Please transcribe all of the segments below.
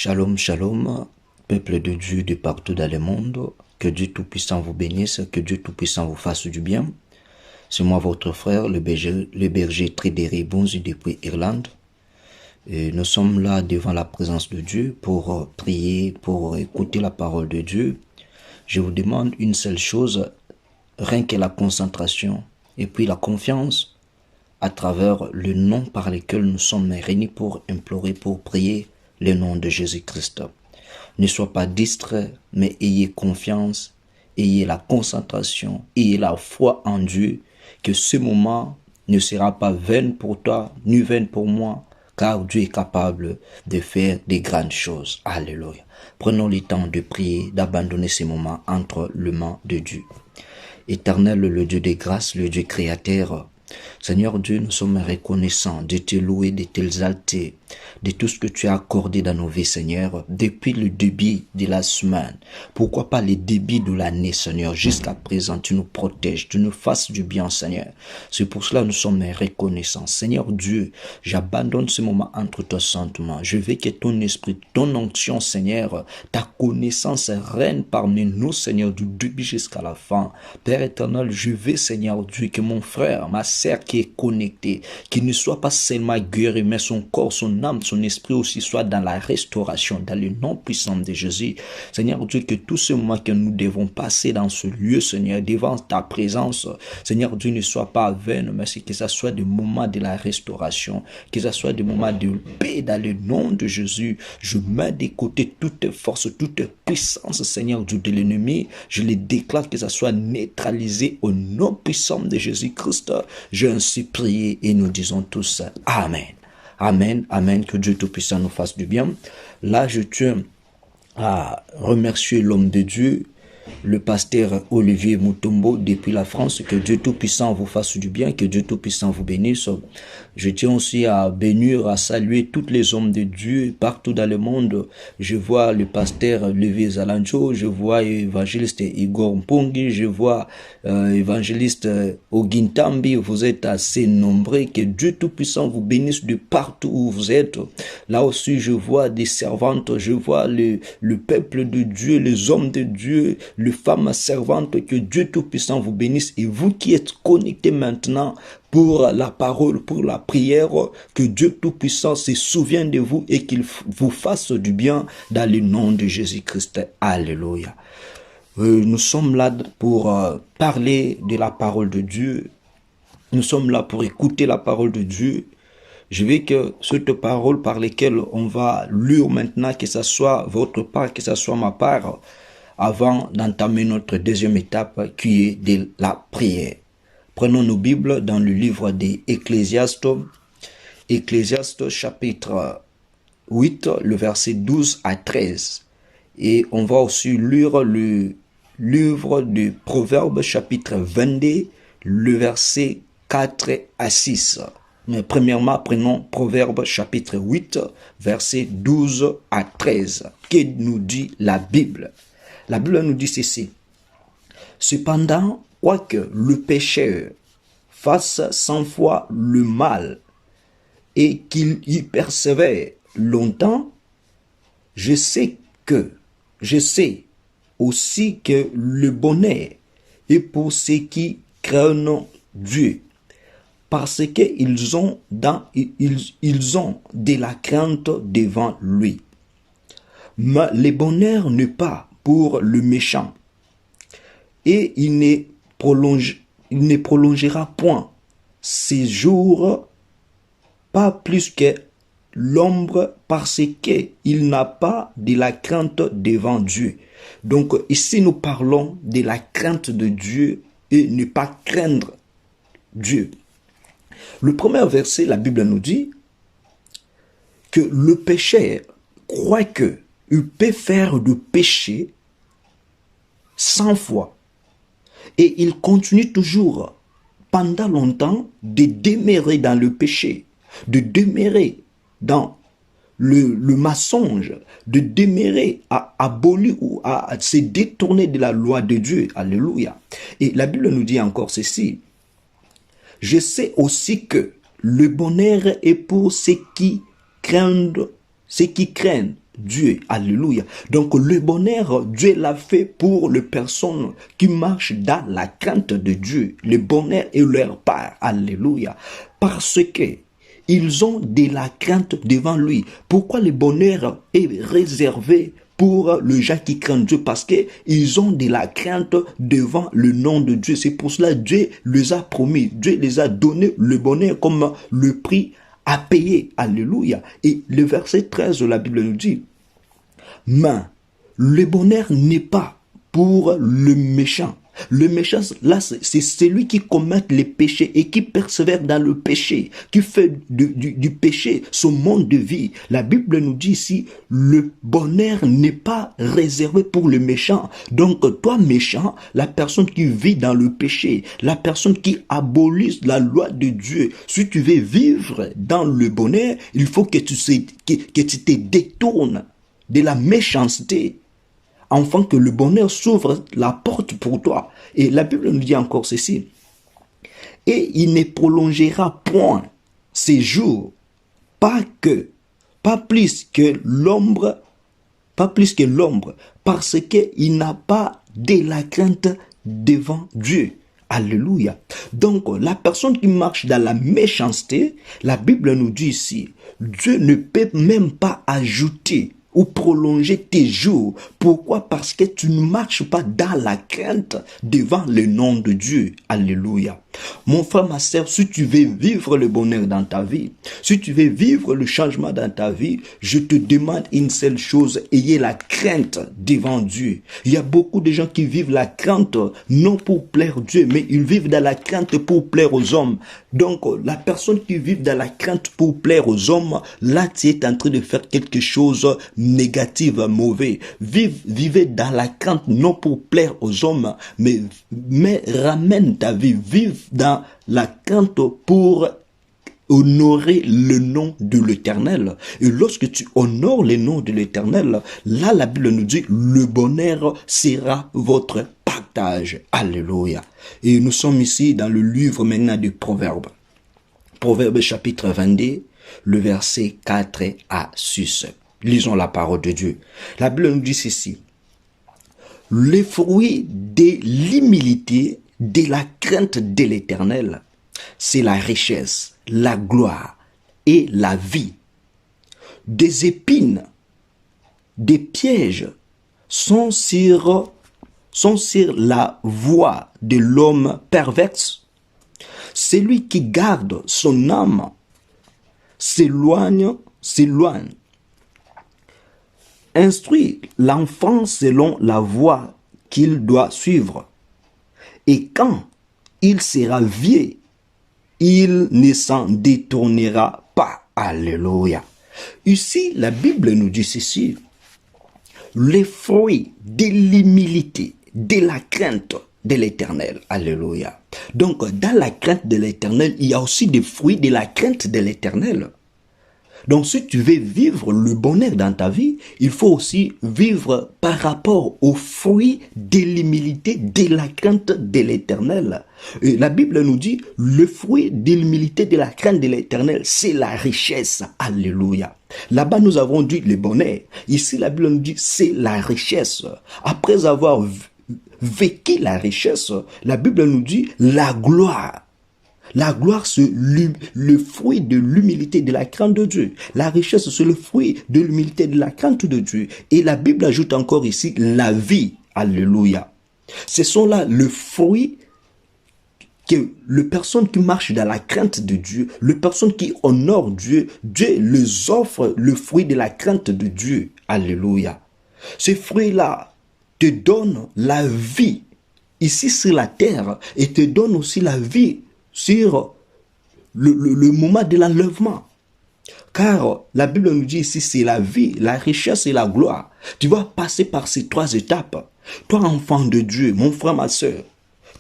Shalom, shalom, peuple de Dieu de partout dans le monde, que Dieu Tout-Puissant vous bénisse, que Dieu Tout-Puissant vous fasse du bien. C'est moi votre frère, le berger Trédéry Bonzi depuis Irlande. Et nous sommes là devant la présence de Dieu pour prier, pour écouter la parole de Dieu. Je vous demande une seule chose, rien que la concentration et puis la confiance à travers le nom par lequel nous sommes réunis pour implorer, pour prier le nom de Jésus-Christ. Ne sois pas distrait, mais ayez confiance, ayez la concentration, ayez la foi en Dieu, que ce moment ne sera pas vain pour toi, ni vain pour moi, car Dieu est capable de faire des grandes choses. Alléluia. Prenons le temps de prier, d'abandonner ces moments entre les mains de Dieu. Éternel, le Dieu des grâces, le Dieu créateur, Seigneur Dieu, nous sommes reconnaissants de te louer, de t'exalter, de tout ce que tu as accordé dans nos vies, Seigneur, depuis le début de la semaine. Pourquoi pas le début de l'année, Seigneur, jusqu'à présent, tu nous protèges, tu nous fasses du bien, Seigneur. C'est pour cela que nous sommes reconnaissants. Seigneur Dieu, j'abandonne ce moment entre toi saintement. Je veux que ton esprit, ton onction, Seigneur, ta connaissance règne parmi nous, Seigneur, du début jusqu'à la fin. Père éternel, je veux, Seigneur Dieu, que mon frère, ma sœur qui est connecté, qu'il ne soit pas seulement guéri, mais son corps, son âme, son esprit aussi soit dans la restauration, dans le nom puissant de Jésus. Seigneur Dieu, que tout ce moment que nous devons passer dans ce lieu, Seigneur, devant ta présence, Seigneur Dieu, ne soit pas vain, mais que ça soit des moments de la restauration, que ça soit des moments de paix dans le nom de Jésus. Je mets de côté toute force, toute puissance, Seigneur Dieu, de l'ennemi. Je les déclare que ça soit neutralisé au nom puissant de Jésus-Christ. J'ai ainsi prié et nous disons tous Amen. Amen, Amen, que Dieu Tout-Puissant nous fasse du bien. Là, je tiens à remercier l'homme de Dieu, le pasteur Olivier Mutombo depuis la France. Que Dieu Tout-Puissant vous fasse du bien, que Dieu Tout-Puissant vous bénisse. Je tiens aussi à bénir, à saluer tous les hommes de Dieu partout dans le monde. Je vois le pasteur Olivier Zalanjo, je vois évangéliste Igor Mpongi, je vois évangéliste Ogintambi. Vous êtes assez nombreux. Que Dieu Tout-Puissant vous bénisse de partout où vous êtes. Là aussi, je vois des servantes, je vois le peuple de Dieu, les hommes de Dieu, les femmes servantes. Que Dieu Tout-Puissant vous bénisse. Et vous qui êtes connectés maintenant pour la parole, pour la prière, que Dieu Tout-Puissant se souvienne de vous et qu'il vous fasse du bien dans le nom de Jésus-Christ. Alléluia. Nous sommes là pour parler de la parole de Dieu. Nous sommes là pour écouter la parole de Dieu. Je veux que cette parole par laquelle on va lire maintenant, que ce soit votre part, que ce soit ma part, avant d'entamer notre deuxième étape qui est de la prière. Prenons nos Bibles dans le livre des Ecclésiastes, Ecclésiastes chapitre 8, le verset 12 à 13. Et on va aussi lire le livre de Proverbes chapitre 22, le verset 4 à 6. Mais premièrement, prenons Proverbes chapitre 8, verset 12 à 13. Que nous dit la Bible? La Bible nous dit ceci. Cependant, quoique le pécheur fasse 100 fois le mal et qu'il y persévère longtemps, je sais aussi que le bonheur est pour ceux qui craignent Dieu, parce qu'ils ont de la crainte devant lui. Mais le bonheur n'est pas pour le méchant, et il ne prolongera point ses jours, pas plus que l'ombre, parce qu'il n'a pas de la crainte devant Dieu. Donc ici nous parlons de la crainte de Dieu et ne pas craindre Dieu. Le premier verset, la Bible nous dit que le pécheur croit qu'il peut faire du péché 100 fois. Et il continue toujours pendant longtemps de demeurer dans le péché, de demeurer dans le mensonge, de demeurer à abolir ou à se détourner de la loi de Dieu. Alléluia. Et la Bible nous dit encore ceci. Je sais aussi que le bonheur est pour ceux qui craignent Dieu. Alléluia. Donc le bonheur, Dieu l'a fait pour les personnes qui marchent dans la crainte de Dieu. Le bonheur est leur part. Alléluia. Parce que ils ont de la crainte devant lui. Pourquoi le bonheur est réservé pour les gens qui craignent Dieu? Parce qu'ils ont de la crainte devant le nom de Dieu. C'est pour cela que Dieu les a promis. Dieu les a donné le bonheur comme le prix à payer. Alléluia. Et le verset 13 de la Bible nous dit, mais le bonheur n'est pas pour le méchant. Le méchant, là, c'est celui qui commet les péchés et qui persévère dans le péché, qui fait du péché son mode de vie. La Bible nous dit ici, le bonheur n'est pas réservé pour le méchant. Donc, toi, méchant, la personne qui vit dans le péché, la personne qui abolit la loi de Dieu, si tu veux vivre dans le bonheur, il faut que tu te détournes de la méchanceté, afin que le bonheur s'ouvre la porte pour toi. Et la Bible nous dit encore ceci. Et il ne prolongera point ses jours, pas plus que l'ombre, parce qu'il n'a pas de la crainte devant Dieu. Alléluia. Donc, la personne qui marche dans la méchanceté, la Bible nous dit ici, Dieu ne peut même pas ajouter ou prolonger tes jours. Pourquoi? Parce que tu ne marches pas dans la crainte devant le nom de Dieu. Alléluia. Mon frère, ma sœur, si tu veux vivre le bonheur dans ta vie, si tu veux vivre le changement dans ta vie, je te demande une seule chose, ayez la crainte devant Dieu. Il y a beaucoup de gens qui vivent la crainte non pour plaire Dieu, mais ils vivent dans la crainte pour plaire aux hommes. Donc, la personne qui vit dans la crainte pour plaire aux hommes, là, tu es en train de faire quelque chose négatif, mauvais. Vivez dans la crainte non pour plaire aux hommes, mais ramène ta vie, vive dans la crainte pour honorer le nom de l'Éternel. Et lorsque tu honores le nom de l'Éternel, là la Bible nous dit, le bonheur sera votre partage. Alléluia. Et nous sommes ici dans le livre maintenant du Proverbe. Proverbe chapitre 22, le verset 4 à 6. Lisons la parole de Dieu. La Bible nous dit ceci. Les fruits de l'humilité, de la crainte de l'Éternel, c'est la richesse, la gloire et la vie. Des épines, des pièges sont sur la voie de l'homme perverse. Celui qui garde son âme s'éloigne. Instruit l'enfant selon la voie qu'il doit suivre. Et quand il sera vieux, il ne s'en détournera pas. Alléluia. Ici, la Bible nous dit ceci. Les fruits de l'humilité, de la crainte de l'Éternel. Alléluia. Donc, dans la crainte de l'Éternel, il y a aussi des fruits de la crainte de l'Éternel. Donc, si tu veux vivre le bonheur dans ta vie, il faut aussi vivre par rapport aux fruits de l'humilité, de la crainte de l'Éternel. Et la Bible nous dit, le fruit de l'humilité, de la crainte de l'Éternel, c'est la richesse. Alléluia. Là-bas, nous avons dit le bonheur. Ici, la Bible nous dit, c'est la richesse. Après avoir vécu la richesse, la Bible nous dit la gloire. La gloire, c'est le fruit de l'humilité, de la crainte de Dieu. La richesse, c'est le fruit de l'humilité, de la crainte de Dieu. Et la Bible ajoute encore ici la vie. Alléluia. Ce sont là le fruit que les personnes qui marchent dans la crainte de Dieu, les personnes qui honorent Dieu, Dieu les offre le fruit de la crainte de Dieu. Alléluia. Ce fruit-là te donne la vie ici sur la terre et te donne aussi la vie sur le moment de l'enlèvement. Car la Bible nous dit ici, c'est la vie, la richesse et la gloire. Tu vas passer par ces trois étapes. Toi, enfant de Dieu, mon frère, ma soeur,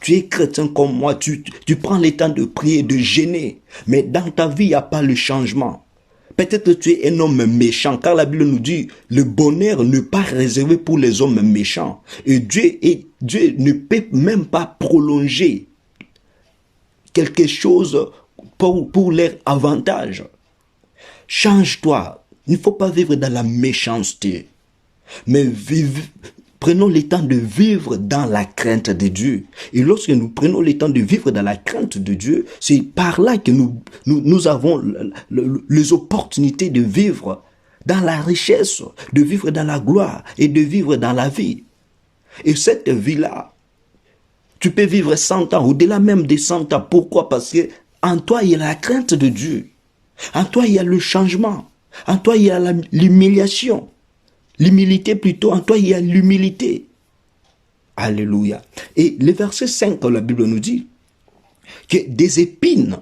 tu es chrétien comme moi, tu prends le temps de prier, de jeûner. Mais dans ta vie, il n'y a pas le changement. Peut-être que tu es un homme méchant, car la Bible nous dit, le bonheur n'est pas réservé pour les hommes méchants. Et Dieu ne peut même pas prolonger quelque chose pour leur avantage. Change-toi, Il ne faut pas vivre dans la méchanceté, mais prenons le temps de vivre dans la crainte de Dieu. Et lorsque nous prenons le temps de vivre dans la crainte de Dieu, c'est par là que nous avons les opportunités de vivre dans la richesse, de vivre dans la gloire et de vivre dans la vie. Et cette vie-là, tu peux vivre 100 ans, au-delà même des 100 ans. Pourquoi? Parce que en toi, il y a la crainte de Dieu. En toi, il y a le changement. En toi, il y a l'humiliation. L'humilité plutôt, en toi, il y a l'humilité. Alléluia. Et le verset 5, la Bible nous dit que des épines,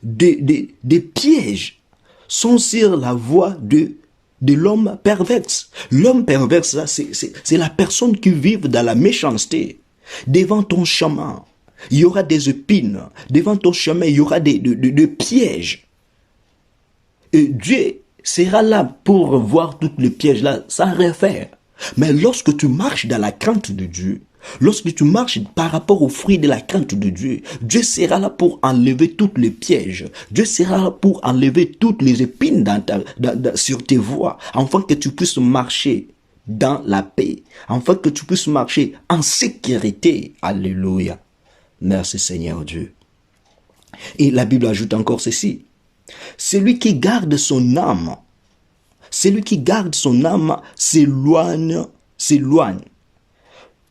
des pièges sont sur la voie de l'homme perverse. L'homme perverse, c'est la personne qui vit dans la méchanceté. Devant ton chemin, il y aura des épines. Devant ton chemin, il y aura des pièges. Et Dieu sera là pour voir tous les pièges là, sans rien faire. Mais lorsque tu marches dans la crainte de Dieu, lorsque tu marches par rapport au fruit de la crainte de Dieu, Dieu sera là pour enlever tous les pièges. Dieu sera là pour enlever toutes les épines sur tes voies, afin que tu puisses marcher dans la paix, afin que tu puisses marcher en sécurité. Alléluia. Merci Seigneur Dieu. Et la Bible ajoute encore ceci. Celui qui garde son âme, s'éloigne.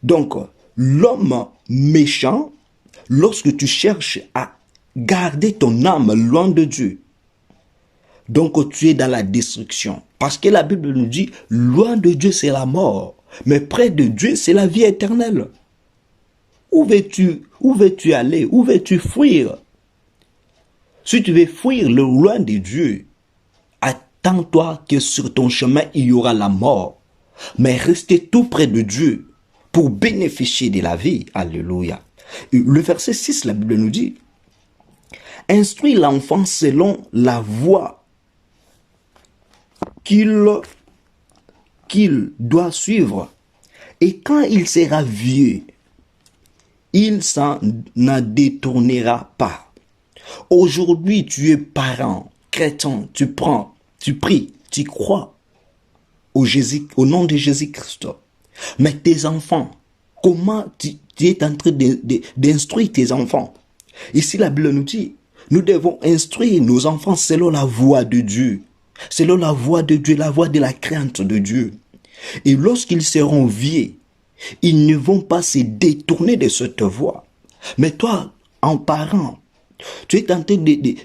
Donc, l'homme méchant, lorsque tu cherches à garder ton âme loin de Dieu, donc tu es dans la destruction. Parce que la Bible nous dit, loin de Dieu c'est la mort, mais près de Dieu c'est la vie éternelle. Où veux-tu aller? Où veux-tu fuir? Si tu veux fuir le loin de Dieu, attends-toi que sur ton chemin, il y aura la mort. Mais restez tout près de Dieu pour bénéficier de la vie. Alléluia. Le verset 6, la Bible nous dit, instruis l'enfant selon la voie qu'il doit suivre. Et quand il sera vieux, il s'en détournera pas. Aujourd'hui, tu es parent, chrétien, tu pries, tu crois au nom de Jésus-Christ. Mais tes enfants, comment tu es en train d'instruire tes enfants? Ici, la Bible nous dit, nous devons instruire nos enfants selon la voie de Dieu. Selon la voie de Dieu, la voie de la crainte de Dieu. Et lorsqu'ils seront vieux, ils ne vont pas se détourner de cette voie. Mais toi, en parent, tu es en train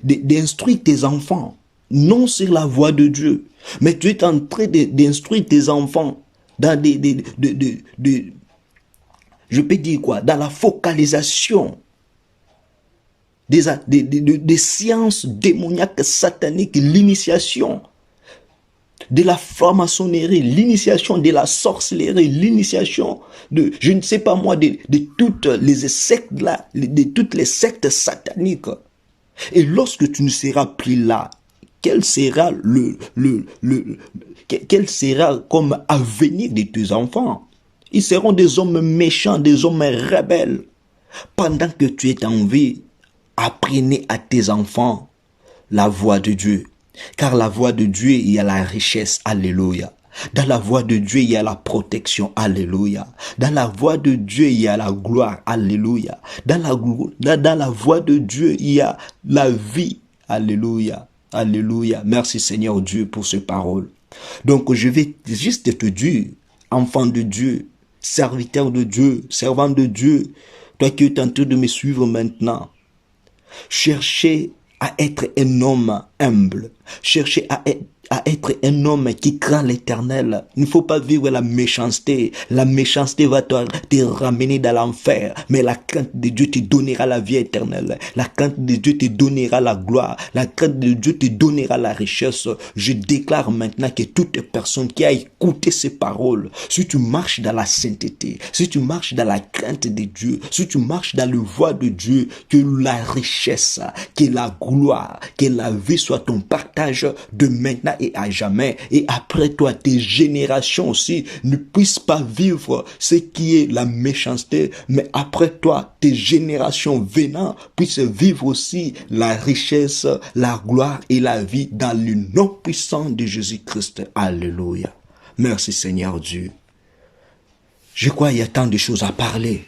d'instruire tes enfants, non sur la voie de Dieu, mais tu es en train d'instruire tes enfants dans je peux dire quoi, dans la focalisation des sciences démoniaques sataniques, l'initiation de la franc-maçonnerie, l'initiation de la sorcellerie, l'initiation de, je ne sais pas moi, de toutes les sectes là, de toutes les sectes sataniques. Et lorsque tu ne seras plus là, quel sera quel sera comme avenir de tes enfants? Ils seront des hommes méchants, des hommes rebelles. Pendant que tu es en vie, apprenez à tes enfants la voie de Dieu. Car la voie de Dieu, il y a la richesse, alléluia. Dans la voie de Dieu, il y a la protection, alléluia. Dans la voie de Dieu, il y a la gloire, alléluia. Dans la voie de Dieu, il y a la vie, alléluia, alléluia. Merci Seigneur Dieu pour ces paroles. Donc je vais juste te dire, enfant de Dieu, serviteur de Dieu, servant de Dieu, toi qui es en train de me suivre maintenant, cherchez à être un homme humble. Cherchez à être un homme qui craint l'Éternel. Il ne faut pas vivre la méchanceté. La méchanceté va te ramener dans l'enfer. Mais la crainte de Dieu te donnera la vie éternelle. La crainte de Dieu te donnera la gloire. La crainte de Dieu te donnera la richesse. Je déclare maintenant que toute personne qui a écouté ces paroles, si tu marches dans la sainteté, si tu marches dans la crainte de Dieu, si tu marches dans le voie de Dieu, que la richesse, que la gloire, que la vie soit ton partage de maintenant maintenant et à jamais. Et après toi, tes générations aussi ne puissent pas vivre ce qui est la méchanceté, mais après toi, tes générations venant puissent vivre aussi la richesse, la gloire et la vie dans le nom puissant de Jésus-Christ. Alléluia. Merci Seigneur Dieu. Je crois qu'il y a tant de choses à parler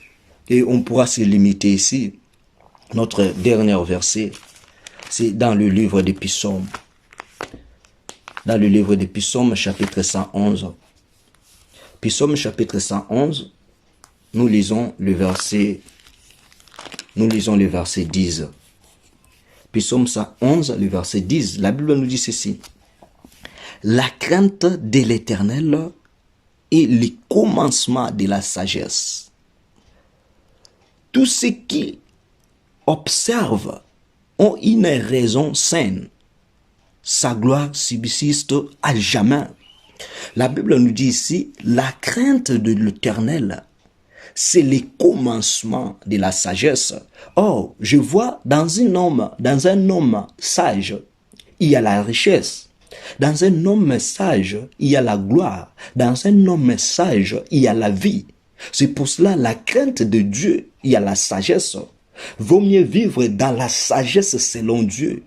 et on pourra se limiter ici. Notre dernier verset, c'est dans le livre des Psaumes. Dans le livre des Psaumes, chapitre 111. Psaume chapitre 111, nous lisons le verset 10. Psaume 111, le verset 10. La Bible nous dit ceci. La crainte de l'Éternel est le commencement de la sagesse. Tous ceux qui observent ont une raison saine. Sa gloire subsiste à jamais. La Bible nous dit ici, la crainte de l'Éternel, c'est le commencement de la sagesse. Or, je vois dans un homme sage, il y a la richesse. Dans un homme sage, il y a la gloire. Dans un homme sage, il y a la vie. C'est pour cela la crainte de Dieu, il y a la sagesse. Vaut mieux vivre dans la sagesse selon Dieu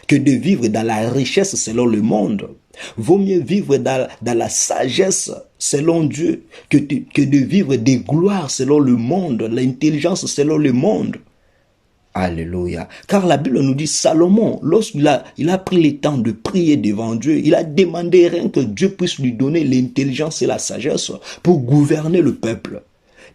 que de vivre dans la richesse selon le monde. Vaut mieux vivre dans la sagesse selon Dieu que de vivre des gloires selon le monde, l'intelligence selon le monde. Alléluia. Car la Bible nous dit, Salomon, lorsqu'il a pris le temps de prier devant Dieu, il a demandé rien que Dieu puisse lui donner l'intelligence et la sagesse pour gouverner le peuple.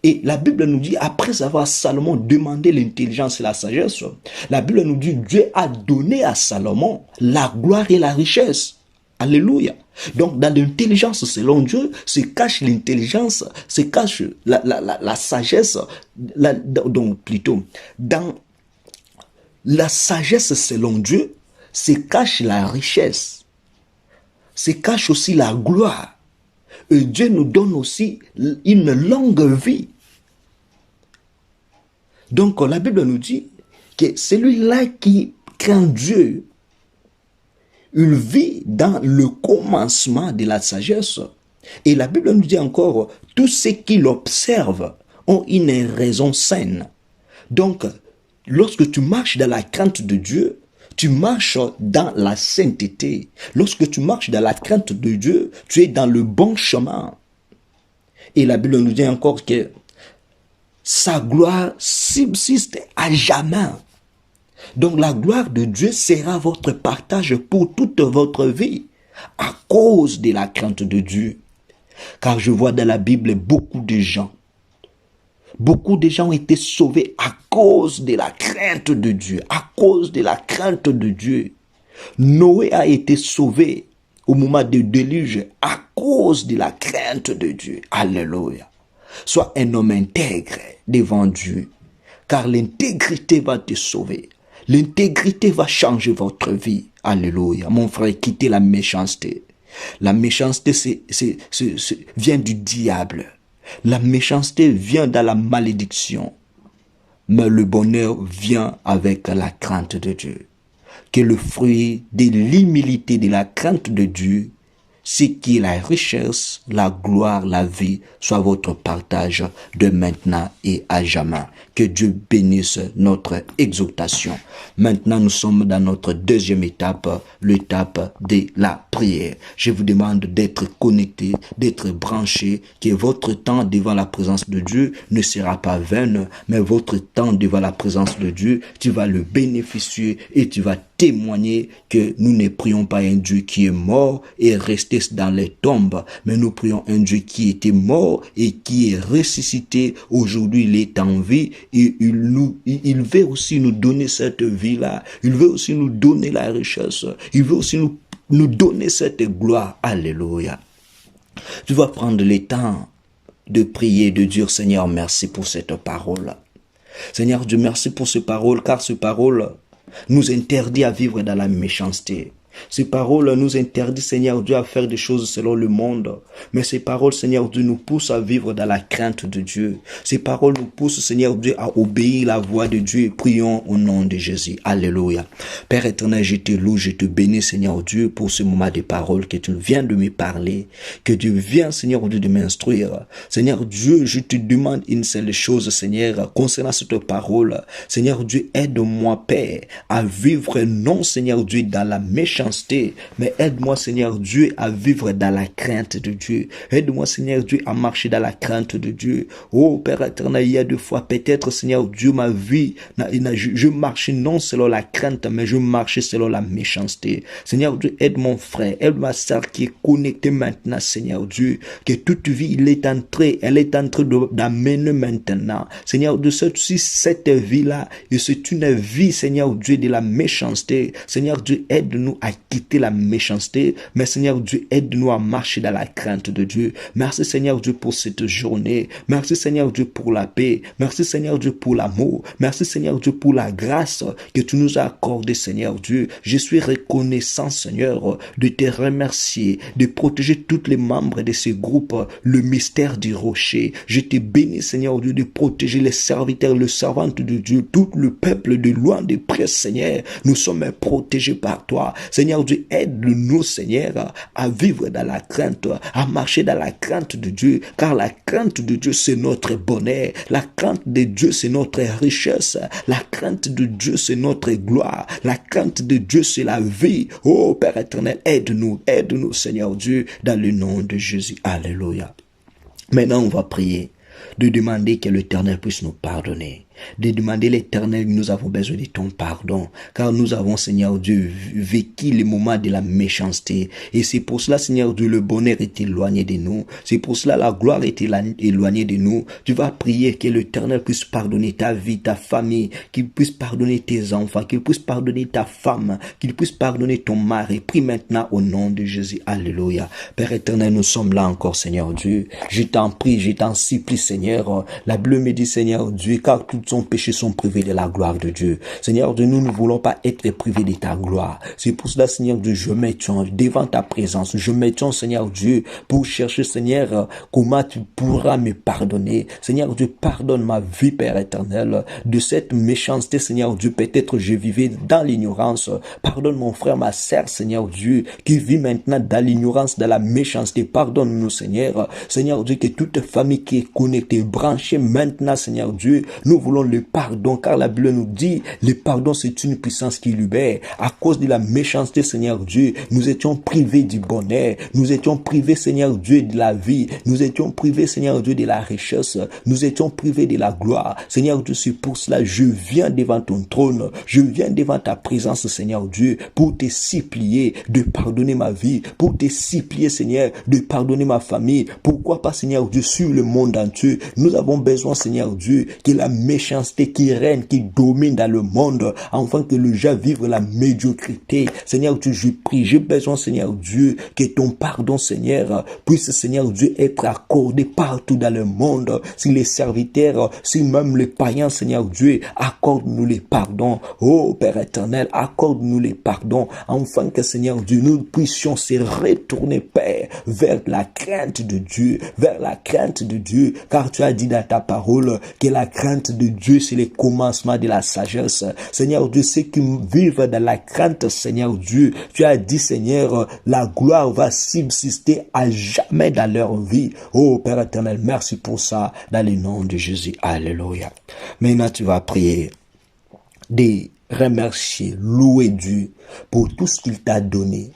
Et la Bible nous dit, après avoir Salomon demandé l'intelligence et la sagesse, la Bible nous dit, Dieu a donné à Salomon la gloire et la richesse. Alléluia. Donc, dans l'intelligence selon Dieu, se cache l'intelligence, se cache la sagesse, donc plutôt, dans la sagesse selon Dieu, se cache la richesse, se cache aussi la gloire. Et Dieu nous donne aussi une longue vie. Donc, la Bible nous dit que celui-là qui craint Dieu, il vit dans le commencement de la sagesse. Et la Bible nous dit encore, tous ceux qui l'observent ont une raison saine. Donc, lorsque tu marches dans la crainte de Dieu, tu marches dans la sainteté. Lorsque tu marches dans la crainte de Dieu, tu es dans le bon chemin. Et la Bible nous dit encore que sa gloire subsiste à jamais. Donc la gloire de Dieu sera votre partage pour toute votre vie à cause de la crainte de Dieu. Car je vois dans la Bible beaucoup de gens ont été sauvés à cause de la crainte de Dieu, à cause de la crainte de Dieu. Noé a été sauvé au moment du déluge à cause de la crainte de Dieu. Alléluia. Sois un homme intègre devant Dieu, car l'intégrité va te sauver. L'intégrité va changer votre vie. Alléluia. Mon frère, quittez la méchanceté. La méchanceté vient du diable. La méchanceté vient de la malédiction. Mais le bonheur vient avec la crainte de Dieu. Que le fruit de l'humilité de la crainte de Dieu, c'est qui est la richesse, la gloire, la vie, soit votre partage de maintenant et à jamais. Que Dieu bénisse notre exaltation. Maintenant, nous sommes dans notre deuxième étape, l'étape de la prière. Je vous demande d'être connecté, d'être branché, que votre temps devant la présence de Dieu ne sera pas vain, mais votre temps devant la présence de Dieu, tu vas le bénéficier et tu vas témoigner que nous ne prions pas un Dieu qui est mort et resté dans les tombes, mais nous prions un Dieu qui était mort et qui est ressuscité. Aujourd'hui, il est en vie et il veut aussi nous donner cette vie-là. Il veut aussi nous donner la richesse. Il veut aussi nous donner cette gloire. Alléluia. Tu vas prendre le temps de prier, de dire, Seigneur, merci pour cette parole. Seigneur Dieu, merci pour cette parole, car cette parole nous interdit à vivre dans la méchanceté. Ces paroles nous interdisent, Seigneur Dieu, à faire des choses selon le monde. Mais ces paroles, Seigneur Dieu, nous poussent à vivre dans la crainte de Dieu. Ces paroles nous poussent, Seigneur Dieu, à obéir la voix de Dieu. Prions au nom de Jésus. Alléluia. Père éternel, je te loue, je te bénis, Seigneur Dieu, pour ce moment de parole que tu viens de me parler. Que Dieu vienne, Seigneur Dieu, de m'instruire. Seigneur Dieu, je te demande une seule chose, Seigneur, concernant cette parole. Seigneur Dieu, aide-moi, Père, à vivre non, Seigneur Dieu, dans la méchanceté, mais aide-moi, Seigneur Dieu, à vivre dans la crainte de Dieu. Aide-moi, Seigneur Dieu, à marcher dans la crainte de Dieu. Oh, Père éternel, il y a deux fois, peut-être, Seigneur Dieu, ma vie, je marche non selon la crainte, mais je marche selon la méchanceté. Seigneur Dieu, aide mon frère, aide ma sœur qui est connectée maintenant, Seigneur Dieu, que toute vie, elle est en train d'amener maintenant. Seigneur Dieu, cette vie-là, et c'est une vie, Seigneur Dieu, de la méchanceté. Seigneur Dieu, aide-nous à quitter la méchanceté, mais Seigneur Dieu, aide-nous à marcher dans la crainte de Dieu. Merci Seigneur Dieu pour cette journée. Merci Seigneur Dieu pour la paix. Merci Seigneur Dieu pour l'amour. Merci Seigneur Dieu pour la grâce que tu nous as accordée, Seigneur Dieu. Je suis reconnaissant, Seigneur, de te remercier, de protéger tous les membres de ce groupe, le mystère du rocher. Je te bénis, Seigneur Dieu, de protéger les serviteurs, les servantes de Dieu, tout le peuple de loin, de près, Seigneur. Nous sommes protégés par toi. Seigneur Dieu, aide-nous, Seigneur, à vivre dans la crainte, à marcher dans la crainte de Dieu, car la crainte de Dieu, c'est notre bonheur. La crainte de Dieu, c'est notre richesse. La crainte de Dieu, c'est notre gloire. La crainte de Dieu, c'est la vie. Oh, Père éternel, aide-nous, Seigneur Dieu, dans le nom de Jésus. Alléluia. Maintenant, on va prier de demander que l'Éternel puisse nous pardonner. De demander l'Éternel, nous avons besoin de ton pardon, car nous avons, Seigneur Dieu, vécu les moments de la méchanceté, et c'est pour cela, Seigneur Dieu, le bonheur est éloigné de nous, c'est pour cela la gloire est éloignée de nous. Tu vas prier que l'Éternel puisse pardonner ta vie, ta famille, qu'il puisse pardonner tes enfants, qu'il puisse pardonner ta femme, qu'il puisse pardonner ton mari. Prie maintenant au nom de Jésus. Alléluia. Père éternel, nous sommes là encore, Seigneur Dieu. Je t'en prie, je t'en supplie, Seigneur. La Bible me dit, Seigneur Dieu, car tout son péché sont privés de la gloire de Dieu. Seigneur Dieu, nous ne voulons pas être privés de ta gloire. C'est pour cela, Seigneur Dieu, je m'étends devant ta présence. Je m'étends, Seigneur Dieu, pour chercher, Seigneur, comment tu pourras me pardonner. Seigneur Dieu, pardonne ma vie, Père éternel, de cette méchanceté, Seigneur Dieu. Peut-être je vivais dans l'ignorance. Pardonne mon frère, ma sœur, Seigneur Dieu, qui vit maintenant dans l'ignorance, dans la méchanceté. Pardonne-nous, Seigneur. Seigneur Dieu, que toute famille qui est connectée, branchée maintenant, Seigneur Dieu, nous voulons le pardon, car la Bible nous dit, le pardon c'est une puissance qui libère. À cause de la méchanceté, Seigneur Dieu, nous étions privés du bonheur, nous étions privés, Seigneur Dieu, de la vie, nous étions privés, Seigneur Dieu, de la richesse, nous étions privés de la gloire. Seigneur Dieu, c'est pour cela, je viens devant ton trône, je viens devant ta présence, Seigneur Dieu, pour te supplier de pardonner ma vie, pour te supplier, Seigneur, de pardonner ma famille. Pourquoi pas, Seigneur Dieu, sur le monde entier, nous avons besoin, Seigneur Dieu, que la méchanceté qui règne, qui domine dans le monde, afin que le gens vive la médiocrité. Seigneur Dieu, je prie, j'ai besoin, Seigneur Dieu, que ton pardon, Seigneur, puisse, Seigneur Dieu, être accordé partout dans le monde. Si les serviteurs, si même les païens, Seigneur Dieu, accorde-nous les pardons. Oh Père éternel, accorde-nous les pardons, afin que, Seigneur Dieu, nous puissions se retourner, Père, vers la crainte de Dieu, vers la crainte de Dieu, car tu as dit dans ta parole que la crainte de Dieu, c'est le commencement de la sagesse. Seigneur Dieu, ceux qui vivent dans la crainte, Seigneur Dieu, tu as dit, Seigneur, la gloire va subsister à jamais dans leur vie. Oh Père éternel, merci pour ça, dans le nom de Jésus. Alléluia. Maintenant, tu vas prier de remercier, louer Dieu pour tout ce qu'il t'a donné.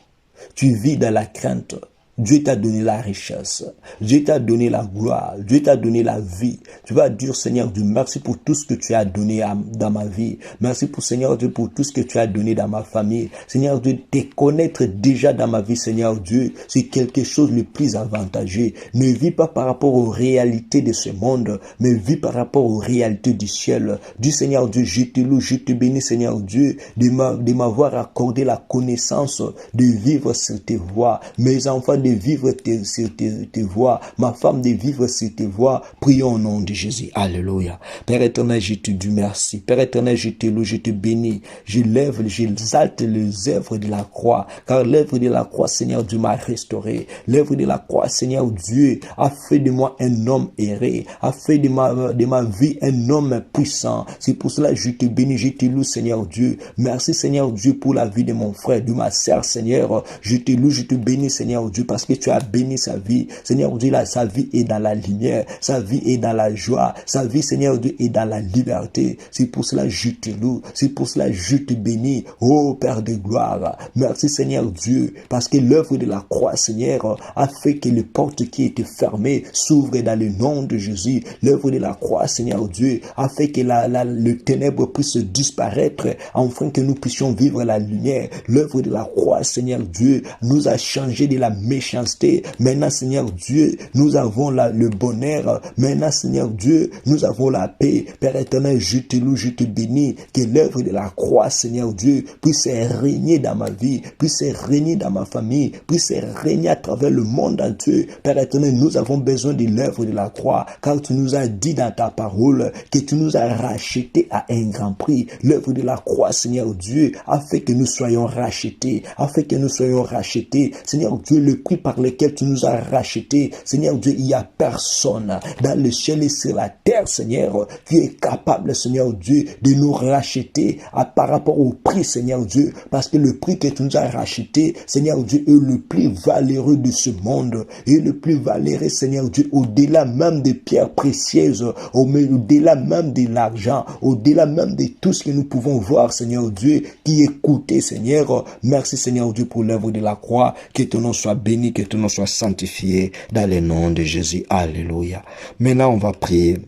Tu vis dans la crainte. Dieu t'a donné la richesse, Dieu t'a donné la gloire, Dieu t'a donné la vie. Tu vas dire, Seigneur Dieu, merci pour tout ce que tu as donné dans ma vie. Merci pour, Seigneur Dieu, pour tout ce que tu as donné dans ma famille. Seigneur Dieu, te connaître déjà dans ma vie, Seigneur Dieu, c'est quelque chose de plus avantageux. Ne vis pas par rapport aux réalités de ce monde, mais vis par rapport aux réalités du ciel. Dis, Seigneur Dieu, je te loue, je te bénis, Seigneur Dieu, de m'avoir accordé la connaissance de vivre sur tes voies. Mes enfants, de de vivre sur tes voies, ma femme de vivre sur tes voies. Prions au nom de Jésus. Alléluia. Père éternel, je te dis merci. Père éternel, je te loue, je te bénis. J'exalte les œuvres de la croix, car l'œuvre de la croix, Seigneur Dieu, m'a restauré. L'œuvre de la croix, Seigneur Dieu, a fait de moi un homme erré, a fait de ma vie un homme puissant. C'est pour cela que je te bénis, je te loue, Seigneur Dieu. Merci, Seigneur Dieu, pour la vie de mon frère, de ma sœur, Seigneur. Je te loue, je te bénis, Seigneur Dieu, parce que tu as béni sa vie. Seigneur Dieu, là, sa vie est dans la lumière, sa vie est dans la joie, sa vie, Seigneur Dieu, est dans la liberté. C'est pour cela que je te loue, c'est pour cela que je te bénis, oh Père de gloire. Merci, Seigneur Dieu, parce que l'œuvre de la croix, Seigneur, a fait que les portes qui étaient fermées s'ouvrent dans le nom de Jésus. L'œuvre de la croix, Seigneur Dieu, a fait que le ténèbre puisse disparaître, afin que nous puissions vivre la lumière. L'œuvre de la croix, Seigneur Dieu, nous a changé de la méchanceté. Maintenant, Seigneur Dieu, nous avons le bonheur. Maintenant, Seigneur Dieu, nous avons la paix. Père éternel, je te loue, je te bénis, que l'œuvre de la croix, Seigneur Dieu, puisse régner dans ma vie, puisse régner dans ma famille, puisse régner à travers le monde entier. Père éternel, nous avons besoin de l'œuvre de la croix, car tu nous as dit dans ta parole que tu nous as rachetés à un grand prix. L'œuvre de la croix, Seigneur Dieu, a fait que nous soyons rachetés, a fait que nous soyons rachetés. Seigneur Dieu, le prix par lequel tu nous as rachetés, Seigneur Dieu, il n'y a personne dans le ciel et sur la terre, Seigneur, qui est capable, Seigneur Dieu, de nous racheter par rapport au prix, Seigneur Dieu, parce que le prix que tu nous as racheté, Seigneur Dieu, est le plus valeureux de ce monde, et le plus valeureux, Seigneur Dieu, au-delà même des pierres précieuses, au-delà même de l'argent, au-delà même de tout ce que nous pouvons voir, Seigneur Dieu, qui est coûté, Seigneur. Merci, Seigneur Dieu, pour l'œuvre de la croix. Que ton nom soit béni, que ton nom soit sanctifié dans le nom de Jésus. Alléluia. Maintenant, on va prier,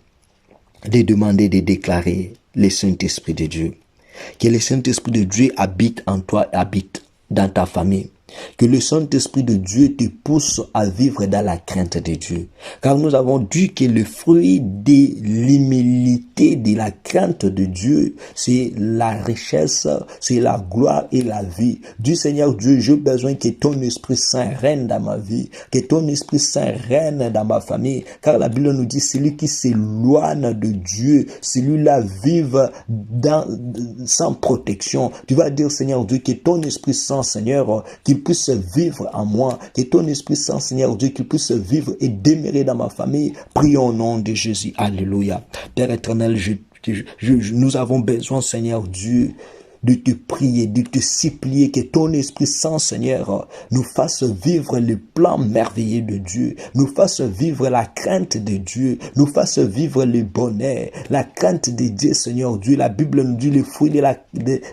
de demander, de déclarer le Saint-Esprit de Dieu. Que le Saint-Esprit de Dieu habite en toi, habite dans ta famille. Que le Saint-Esprit de Dieu te pousse à vivre dans la crainte de Dieu. Car nous avons dit que le fruit de l'humilité, de la crainte de Dieu, c'est la richesse, c'est la gloire et la vie. Du Seigneur Dieu, j'ai besoin que ton Esprit Saint règne dans ma vie, que ton Esprit Saint règne dans ma famille. Car la Bible nous dit, celui qui s'éloigne de Dieu, celui-là vive sans protection. Tu vas dire, Seigneur Dieu, que ton Esprit Saint, Seigneur, qu'il puisse vivre en moi, que ton Esprit Saint, Seigneur Dieu, qu'il puisse vivre et demeurer dans ma famille. Prions au nom de Jésus. Alléluia. Père éternel, nous avons besoin, Seigneur Dieu, de te prier, de te supplier que ton Esprit Saint, Seigneur, nous fasse vivre le plan merveilleux de Dieu, nous fasse vivre la crainte de Dieu, nous fasse vivre le bonheur, la crainte de Dieu, Seigneur Dieu. La Bible nous dit le fruit de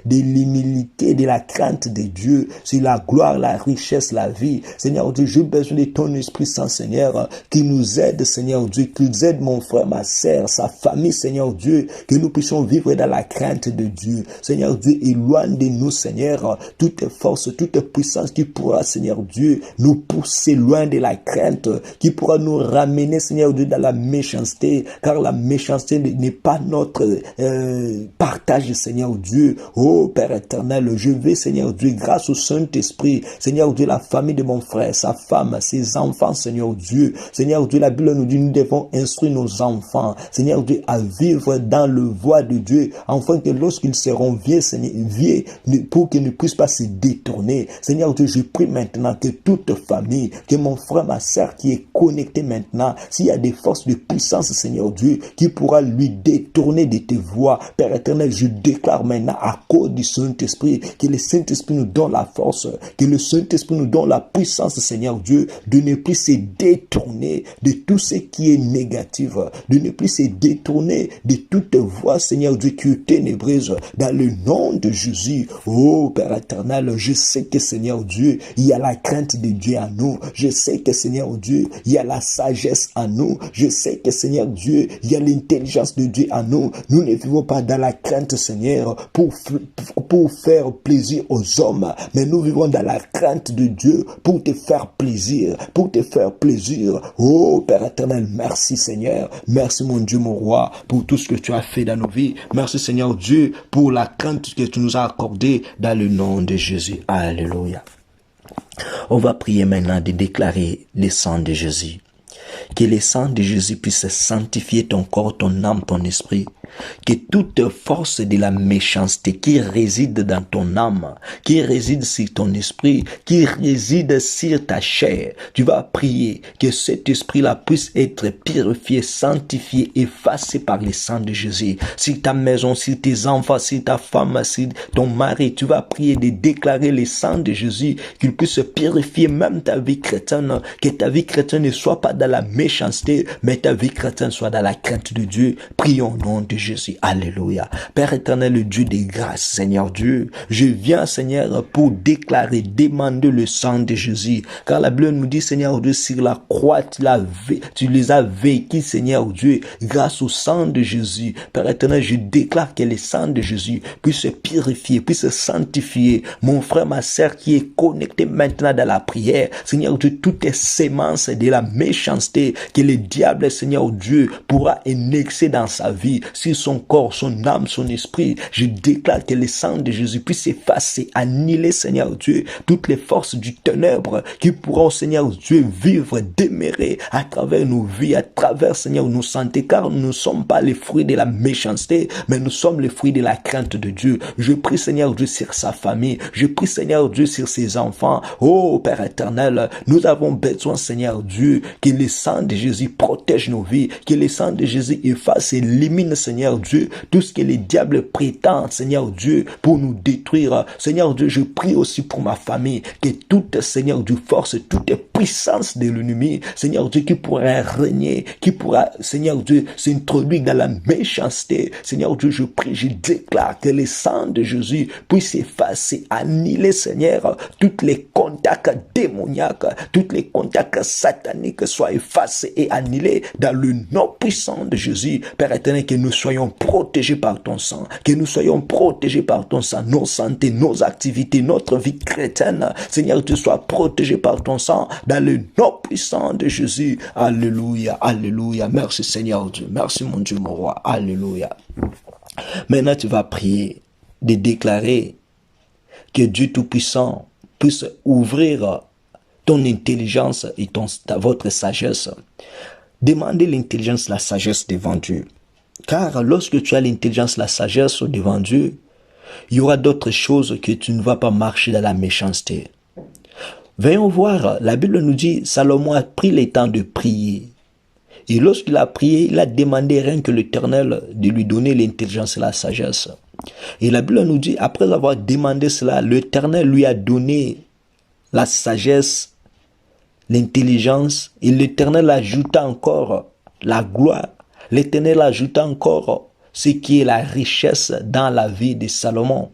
l'humilité, de la crainte de Dieu, c'est la gloire, la richesse, la vie. Seigneur Dieu, j'ai besoin de ton Esprit Saint, Seigneur, qui nous aide, Seigneur Dieu, qui nous aide mon frère, ma sœur, sa famille, Seigneur Dieu, que nous puissions vivre dans la crainte de Dieu. Seigneur Dieu, éloigne de nous, Seigneur, toute force, toute puissance qui pourra, Seigneur Dieu, nous pousser loin de la crainte, qui pourra nous ramener, Seigneur Dieu, dans la méchanceté, car la méchanceté n'est pas notre partage, Seigneur Dieu. Oh Père éternel, je vais, Seigneur Dieu, grâce au Saint-Esprit, Seigneur Dieu, la famille de mon frère, sa femme, ses enfants, Seigneur Dieu. Seigneur Dieu, la Bible nous dit, nous devons instruire nos enfants, Seigneur Dieu, à vivre dans le voie de Dieu, afin que lorsqu'ils seront vieux, Seigneur, pour qu'ils ne puissent pas se détourner. Seigneur Dieu, je prie maintenant que toute famille, que mon frère, ma soeur qui est connecté maintenant, s'il y a des forces de puissance, Seigneur Dieu, qui pourra lui détourner de tes voies, Père éternel, je déclare maintenant à cause du Saint-Esprit, que le Saint-Esprit nous donne la force, que le Saint-Esprit nous donne la puissance, Seigneur Dieu, de ne plus se détourner de tout ce qui est négatif, de ne plus se détourner de toute voie, Seigneur Dieu, qui est ténébreuse, dans le nom de Jésus. Oh Père éternel, je sais que Seigneur Dieu, il y a la crainte de Dieu en nous. Je sais que Seigneur Dieu, il y a la sagesse en nous. Je sais que Seigneur Dieu, il y a l'intelligence de Dieu en nous. Nous ne vivons pas dans la crainte, Seigneur, pour faire plaisir aux hommes, mais nous vivons dans la crainte de Dieu pour te faire plaisir, pour te faire plaisir. Oh Père éternel, merci Seigneur. Merci mon Dieu, mon roi, pour tout ce que tu as fait dans nos vies. Merci Seigneur Dieu pour la crainte que tu nous as accordée dans le nom de Jésus. Alléluia. On va prier maintenant de déclarer le sang de Jésus. Que le sang de Jésus puisse sanctifier ton corps, ton âme, ton esprit. Que toute force de la méchanceté qui réside dans ton âme, qui réside sur ton esprit, qui réside sur ta chair, tu vas prier que cet esprit-là puisse être purifié, sanctifié, effacé par le sang de Jésus. Sur ta maison, sur tes enfants, sur ta femme, sur ton mari, tu vas prier de déclarer le sang de Jésus, qu'il puisse purifier même ta vie chrétienne, que ta vie chrétienne ne soit pas dans la méchanceté, mais ta vie chrétienne soit dans la crainte de Dieu. Prions au nom de Jésus. Alléluia. Père éternel, le Dieu des grâces, Seigneur Dieu, je viens, Seigneur, pour déclarer, demander le sang de Jésus. Car la Bible nous dit, Seigneur Dieu, sur la croix, tu les as vécus, Seigneur Dieu, grâce au sang de Jésus. Père éternel, je déclare que le sang de Jésus puisse purifier, puisse sanctifier mon frère, ma sœur qui est connecté maintenant dans la prière. Seigneur Dieu, toutes les sémences de la méchanceté que le diable, Seigneur Dieu, pourra annexer dans sa vie, sur son corps, son âme, son esprit. Je déclare que le sang de Jésus puisse effacer, annihiler, Seigneur Dieu, toutes les forces du ténèbre qui pourront, Seigneur Dieu, vivre, demeurer à travers nos vies, à travers, Seigneur, nos santé, car nous ne sommes pas les fruits de la méchanceté, mais nous sommes les fruits de la crainte de Dieu. Je prie, Seigneur Dieu, sur sa famille. Je prie, Seigneur Dieu, sur ses enfants. Oh, Père éternel, nous avons besoin, Seigneur Dieu, que le sang de Jésus protège nos vies, que le sang de Jésus efface et élimine, Seigneur Dieu, tout ce que les diables prétendent, Seigneur Dieu, pour nous détruire. Seigneur Dieu, je prie aussi pour ma famille, que toute, Seigneur Dieu, force, toute puissance de l'ennemi, Seigneur Dieu, qui pourrait régner, qui pourra, Seigneur Dieu, s'introduire dans la méchanceté. Seigneur Dieu, je prie, je déclare que le sang de Jésus puisse effacer, annihiler, Seigneur, tous les contacts démoniaques, tous les contacts sataniques soient effacés et annihilés dans le nom puissant de Jésus. Père éternel, que nous soyons protégés par ton sang, que nous soyons protégés par ton sang, nos santé, nos activités, notre vie chrétienne. Seigneur, tu sois protégé par ton sang dans le nom puissant de Jésus. Alléluia, alléluia. Merci Seigneur Dieu, merci mon Dieu, mon roi. Alléluia. Maintenant, tu vas prier de déclarer que Dieu Tout-Puissant puisse ouvrir ton intelligence et votre sagesse. Demandez l'intelligence, la sagesse devant Dieu. Car lorsque tu as l'intelligence, la sagesse devant Dieu, il y aura d'autres choses que tu ne vas pas marcher dans la méchanceté. Voyons voir, la Bible nous dit, Salomon a pris le temps de prier. Et lorsqu'il a prié, il a demandé rien que l'Éternel de lui donner l'intelligence et la sagesse. Et la Bible nous dit, après avoir demandé cela, l'Éternel lui a donné la sagesse, l'intelligence, et l'Éternel ajouta encore la gloire. L'Éternel ajouta encore ce qui est la richesse dans la vie de Salomon.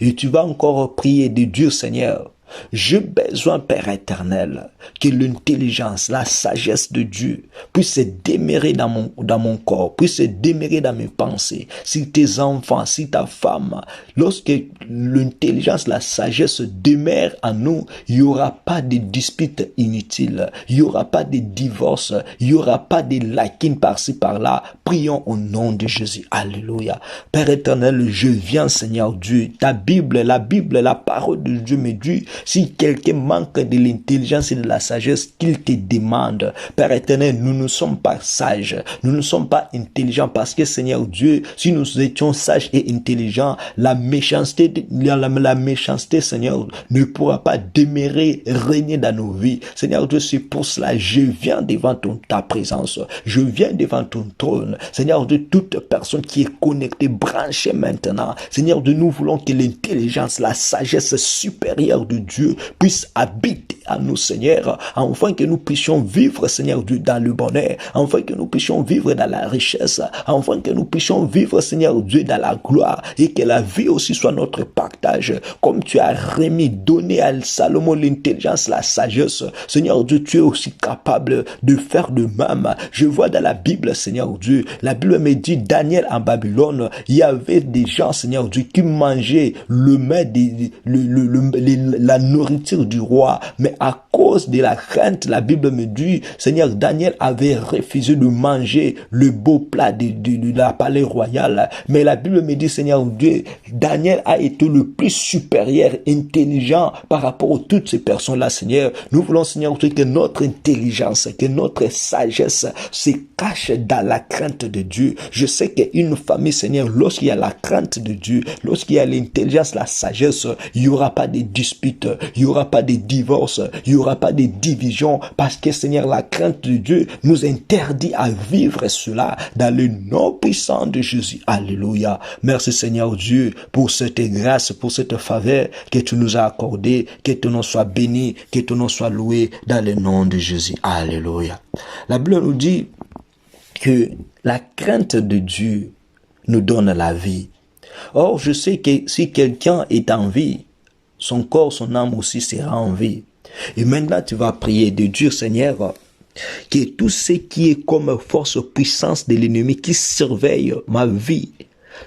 Et tu vas encore prier de Dieu, Seigneur. J'ai besoin, Père éternel, que l'intelligence, la sagesse de Dieu puisse demeurer dans mon corps, puisse demeurer dans mes pensées, si tes enfants, si ta femme. Lorsque l'intelligence, la sagesse demeure en nous, il n'y aura pas de disputes inutiles, il n'y aura pas de divorce, il n'y aura pas de lacunes par-ci par-là. Prions au nom de Jésus. Alléluia. Père éternel, je viens, Seigneur Dieu. Ta Bible, la parole de Dieu me dit, si quelqu'un manque de l'intelligence et de la sagesse, qu'il te demande. Père éternel, nous ne sommes pas sages, nous ne sommes pas intelligents parce que Seigneur Dieu, si nous étions sages et intelligents, la méchanceté, Seigneur, ne pourra pas demeurer, régner dans nos vies. Seigneur Dieu, c'est pour cela, je viens devant ta présence, je viens devant ton trône. Seigneur Dieu, toute personne qui est connectée, branchée maintenant, Seigneur Dieu, nous voulons que l'intelligence, la sagesse supérieure de Dieu puisse habiter à nous, Seigneur, afin que nous puissions vivre, Seigneur Dieu, dans le bonheur, afin que nous puissions vivre dans la richesse, afin que nous puissions vivre, Seigneur Dieu, dans la gloire, et que la vie aussi soit notre partage, comme tu as remis, donné à Salomon l'intelligence, la sagesse. Seigneur Dieu, tu es aussi capable de faire de même. Je vois dans la Bible, Seigneur Dieu, la Bible me dit, Daniel en Babylone, il y avait des gens, Seigneur Dieu, qui mangeaient le mets, la nourriture du roi, mais à cause de la crainte, la Bible me dit, Seigneur, Daniel avait refusé de manger le beau plat de la palais royal. Mais la Bible me dit, Seigneur Dieu, Daniel a été le plus supérieur, intelligent par rapport à toutes ces personnes-là, Seigneur. Nous voulons, Seigneur Dieu, que notre intelligence, que notre sagesse se cache dans la crainte de Dieu. Je sais qu'une famille, Seigneur, lorsqu'il y a la crainte de Dieu, lorsqu'il y a l'intelligence, la sagesse, il n'y aura pas de disputes, il n'y aura pas de divorces, il n'y aura pas de divisions, parce que, Seigneur, la crainte de Dieu nous interdit à vivre cela dans le nom puissant de Jésus. Alléluia. Merci, Seigneur Dieu, pour cette grâce, pour cette faveur que tu nous as accordée. Que ton nom soit béni, que ton nom soit loué dans le nom de Jésus. Alléluia. La Bible nous dit que la crainte de Dieu nous donne la vie. Or, je sais que si quelqu'un est en vie, son corps, son âme aussi sera en vie. Et maintenant, tu vas prier de Dieu, Seigneur, que tout ce qui est comme force puissance de l'ennemi qui surveille ma vie,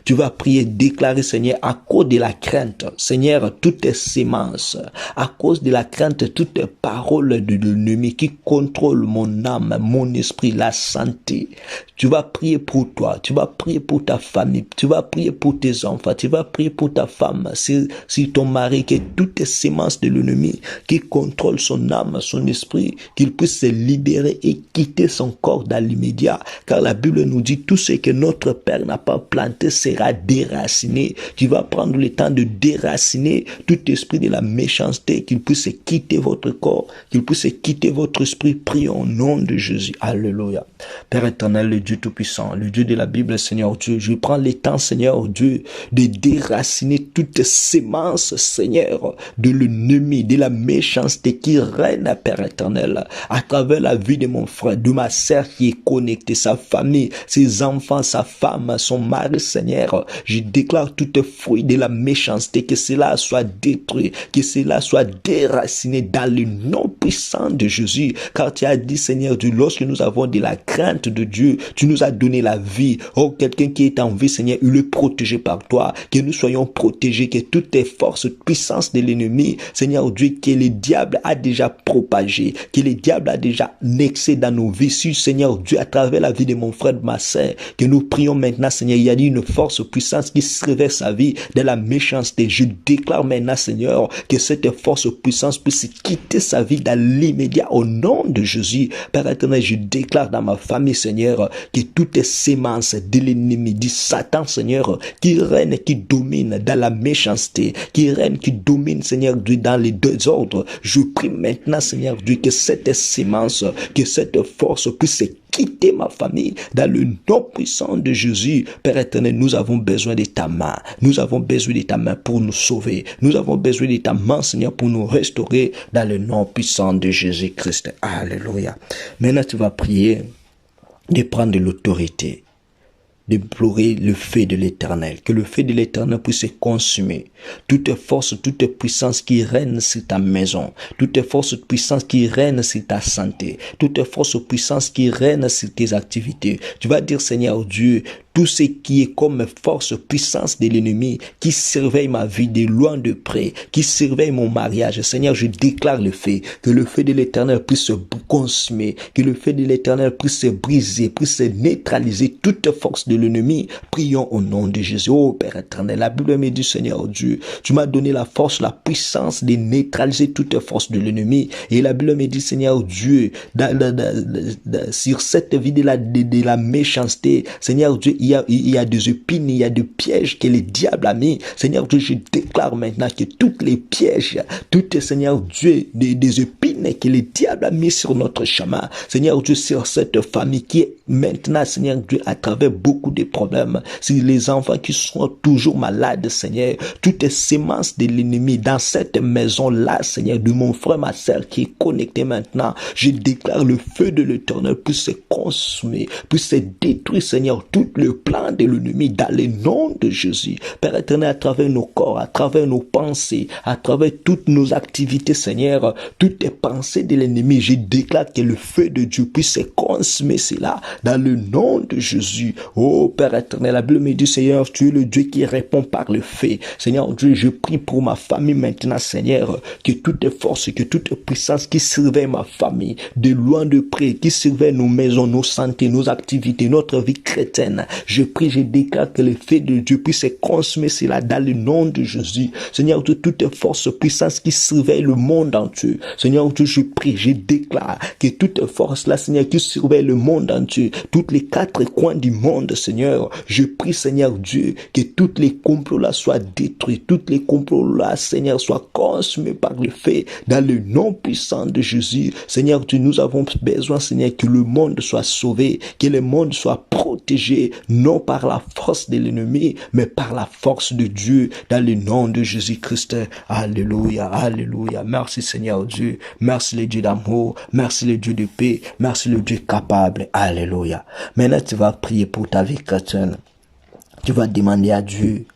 tu vas prier, déclarer, Seigneur, à cause de la crainte, Seigneur, toutes tes sémences, à cause de la crainte, toutes tes paroles de l'ennemi qui contrôlent mon âme, mon esprit, la santé. Tu vas prier pour toi, tu vas prier pour ta famille, tu vas prier pour tes enfants, tu vas prier pour ta femme, si ton mari, que toutes tes sémences de l'ennemi qui contrôlent son âme, son esprit, qu'il puisse se libérer et quitter son corps dans l'immédiat. Car la Bible nous dit, tout ce que notre Père n'a pas planté sera déraciné. Tu vas prendre le temps de déraciner tout esprit de la méchanceté, qu'il puisse quitter votre corps, qu'il puisse quitter votre esprit. Prions au nom de Jésus. Alléluia. Père éternel, le Dieu Tout-Puissant, le Dieu de la Bible, Seigneur Dieu, je prends le temps, Seigneur Dieu, de déraciner toutes sémences, Seigneur, de l'ennemi, de la méchanceté qui règne, Père éternel, à travers la vie de mon frère, de ma sœur qui est connectée, sa famille, ses enfants, sa femme, son mari, Seigneur. Je déclare toute fruit de la méchanceté, que cela soit détruit, que cela soit déraciné dans le nom puissant de Jésus. Car tu as dit, Seigneur Dieu, lorsque nous avons de la crainte de Dieu, tu nous as donné la vie. Oh, quelqu'un qui est en vie, Seigneur, il est protégé par toi. Que nous soyons protégés, que toutes les forces, puissances de l'ennemi, Seigneur Dieu, que le diable a déjà propagé, que le diable a déjà nexé dans nos vies. Si, Seigneur Dieu, à travers la vie de mon frère, de ma sœur, que nous prions maintenant, Seigneur, il y a une force, puissance qui se réveille sa vie de la méchanceté. Je déclare maintenant, Seigneur, que cette force, puissance puisse quitter sa vie dans l'immédiat au nom de Jésus. Père éternel, je déclare dans ma famille, Seigneur, que toutes les sémences de l'ennemi, du Satan, Seigneur, qui règne, qui domine dans la méchanceté, qui règne, qui domine, Seigneur Dieu, dans les désordres. Je prie maintenant, Seigneur Dieu, que cette sémence, que cette force puisse quitter ma famille dans le nom puissant de Jésus. Père éternel, nous avons besoin de ta main. Nous avons besoin de ta main pour nous sauver. Nous avons besoin de ta main, Seigneur, pour nous restaurer dans le nom puissant de Jésus-Christ. Alléluia. Maintenant, tu vas prier de prendre de l'autorité, d'implorer le feu de l'Éternel, que le feu de l'Éternel puisse consumer toute force, toute puissance qui règne sur ta maison, toute force, puissance qui règne sur ta santé, toute force, puissance qui règne sur tes activités. Tu vas dire, Seigneur Dieu, tout ce qui est comme force, puissance de l'ennemi, qui surveille ma vie de loin de près, qui surveille mon mariage. Seigneur, je déclare le feu, que le feu de l'Éternel puisse se consumer, que le feu de l'Éternel puisse se briser, puisse se neutraliser toute force de l'ennemi. Prions au nom de Jésus. Oh Père éternel, la Bible me dit, Seigneur Dieu, tu m'as donné la force, la puissance de neutraliser toute force de l'ennemi. Et la Bible me dit, Seigneur Dieu, sur cette vie de la méchanceté, Seigneur Dieu, il y a des épines, il y a des pièges que le diable a mis. Seigneur Dieu, je déclare maintenant que toutes les pièges, toutes, Seigneur Dieu, des épines que le diable a mis sur notre chemin, Seigneur Dieu, sur cette famille qui est maintenant, Seigneur Dieu, à travers beaucoup de problèmes, sur les enfants qui sont toujours malades, Seigneur, toutes les sémences de l'ennemi dans cette maison-là, Seigneur, de mon frère, ma sœur qui est connecté maintenant, je déclare le feu de l'Éternel puisse se consumer, puisse se détruire, Seigneur, toutes les le plan de l'ennemi dans le nom de Jésus. Père éternel, à travers nos corps, à travers nos pensées, à travers toutes nos activités, Seigneur, toutes les pensées de l'ennemi, je déclare que le feu de Dieu puisse se consumer cela dans le nom de Jésus. Oh Père éternel, la Bible me dit, Seigneur, tu es le Dieu qui répond par le feu. Seigneur Dieu, je prie pour ma famille maintenant, Seigneur, que toutes les forces, que toutes les puissances qui surveillent ma famille, de loin de près, qui surveillent nos maisons, nos santé, nos activités, notre vie chrétienne, je prie, je déclare que le feu de Dieu puisse se consumer cela dans le nom de Jésus. Seigneur Dieu, toutes les forces, puissances qui surveillent le monde entier, Seigneur Dieu, je prie, je déclare que toutes les forces là, Seigneur, qui surveillent le monde entier, toutes les quatre coins du monde, Seigneur, je prie, Seigneur Dieu, que tous les complots là soient détruits, tous les complots là, Seigneur, soient consumés par le feu dans le nom puissant de Jésus. Seigneur Dieu, nous avons besoin, Seigneur, que le monde soit sauvé, que le monde soit protégé, non par la force de l'ennemi, mais par la force de Dieu, dans le nom de Jésus-Christ. Alléluia, alléluia. Merci Seigneur Dieu, merci le Dieu d'amour, merci le Dieu de paix, merci le Dieu capable. Alléluia. Maintenant, tu vas prier pour ta vie chrétienne. Tu vas demander à Dieu